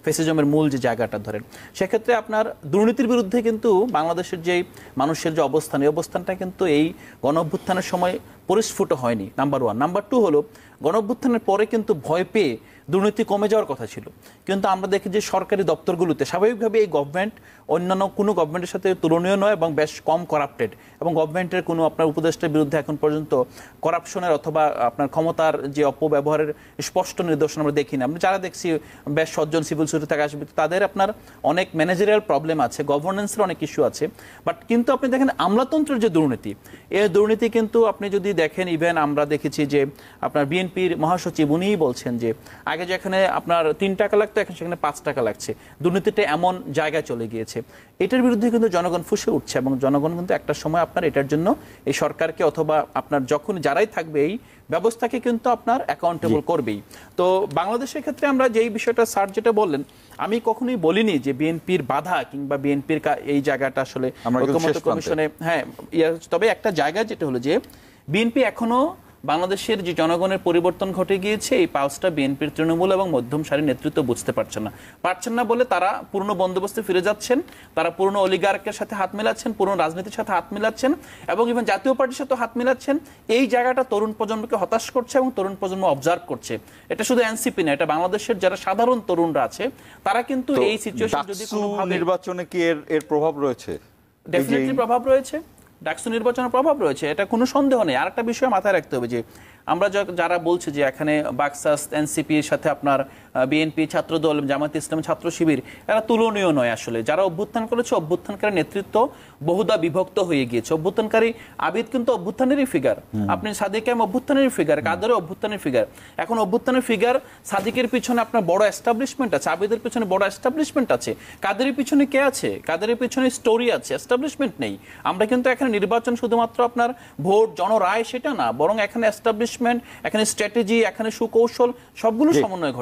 ফেসিজমের মূল যে জায়গাটা ধরেন, সেক্ষেত্রে আপনার দুর্নীতির বিরুদ্ধে কিন্তু বাংলাদেশের যে মানুষের যে অবস্থান, এই অবস্থানটা কিন্তু এই গণ-অভ্যুত্থানের সময় পরিস্ফুট হয়নি, নাম্বার ওয়ান। নাম্বার টু হলো, গণ-অভ্যুত্থানের পরে কিন্তু ভয় পেয়ে দুর্নীতি কমে যাওয়ার কথা ছিল, কিন্তু আমরা দেখি যে সরকারি দপ্তরগুলোতে স্বাভাবিকভাবে এই গভর্নমেন্ট অন্যান্য কোনো গভর্নমেন্টের সাথে তুলনীয় নয় এবং বেশ কম করাপ্টেড, এবং গভর্নমেন্টের কোনো আপনার উপদেষ্টার বিরুদ্ধে এখন পর্যন্ত করাপশনের অথবা আপনার ক্ষমতার যে অপব্যবহারের স্পষ্ট নিদর্শন আমরা দেখি না। আমরা যারা দেখছি বেশ সজ্জন সিভিল সোসাইটি থেকে আসবে, তাদের আপনার অনেক ম্যানেজারিয়াল প্রবলেম আছে, গভর্নেন্সের অনেক ইস্যু আছে। বাট কিন্তু আপনি দেখেন আমলাতন্ত্রের যে দুর্নীতি, এই দুর্নীতি কিন্তু আপনি যদি দেখেন, ইভেন আমরা দেখেছি যে আপনার বিএনপির মহাসচিব উনিই বলছেন যে আগে যেখানে আপনার 3 টাকা লাগতো, এখন সেখানে 5 টাকা লাগছে। দুর্নীতিটা এমন জায়গায় চলে গিয়েছে। এটার বিরুদ্ধে কিন্তু জনগণ ফুঁসে উঠছে, এবং জনগণ কিন্তু একটা সময় আপনার এটার জন্য এই সরকারকে অথবা আপনার যখন যারাই থাকবে এই ব্যবস্থাকে কিন্তু আপনার অ্যাকাউন্টেবল করবেই। তো বাংলাদেশের ক্ষেত্রে আমরা যেই বিষয়টা স্যার যেটা বললেন, আমি কখনোই বলিনি যে বিএনপির বাধা কিংবা বিএনপির এই জায়গাটা আসলে ঐকমত্য কমিশনে, হ্যাঁ, তবে একটা জায়গা যেটা হলো যে বিএনপি এখনো বাংলাদেশের যে জনগণের পরিবর্তন ঘটে গিয়েছে, এই পাউসটা বিএনপির তৃণমূল এবং মধ্যম সারির নেতৃত্ব বুঝতে পারছেন না বলে তারা পুরনো বন্দোবস্তে ফিরে যাচ্ছেন, তারা পুরনো অলিগার্কের সাথে হাত মেলাচ্ছেন, পুরনো রাজনীতির সাথে হাত মেলাচ্ছেন, এবং ইভেন জাতীয় পার্টির সাথে হাত মেলাচ্ছেন। এই জায়গাটা তরুণ প্রজন্মকে হতাশ করছে এবং তরুণ প্রজন্ম অবজার্ভ করছে। এটা শুধু এনসিপি না, এটা বাংলাদেশের যারা সাধারণ তরুণরা আছে তারা কিন্তু এই সিচুয়েশন যদি কোনোভাবে নির্বাচনে কি এর প্রভাব রয়েছে, ডেফিনেটলি প্রভাব রয়েছে, ডাকসু নির্বাচনের প্রভাব রয়েছে, এটা কোনো সন্দেহ নেই। আরেকটা বিষয় মাথায় রাখতে হবে যে আমরা যারা বলছে যে এখানে বাকসাস এনসিপির সাথে আপনার বিএনপি, ছাত্রদল, জামায়াতে ইসলামী, ছাত্র শিবির, এরা তুলনীয় নয়। আসলে যারা অভ্যুত্থান করেছে, অভ্যুত্থানকারী নেতৃত্ব বহুদা বিভক্ত হয়ে গিয়েছে। অভ্যুত্থানকারী আবিদ কিন্তু অভ্যুত্থানেরই ফিগার, আপনি সাদিক কায়েম অভ্যুত্থানেরই ফিগার, কাদেরও অভ্যুত্থানের ফিগার। এখন অভ্যুত্থানের ফিগার সাদিকের পিছনে আপনার বড় এস্টাবলিশমেন্ট আছে, আবিদের পিছনে বড় এস্টাবলিশমেন্ট আছে, কাদেরের পিছনে কে আছে? কাদেরের পিছনে স্টোরি আছে, এস্টাবলিশমেন্ট নেই। আমরা কিন্তু এখানে নির্বাচন শুধুমাত্র আপনার ভোট, জনরায় সেটা না, বরং এখানে এস্টাবলিশমেন্ট, এখানে স্ট্র্যাটেজি, এখানে সুকৌশল, সবগুলো সমন্বয় ঘটে।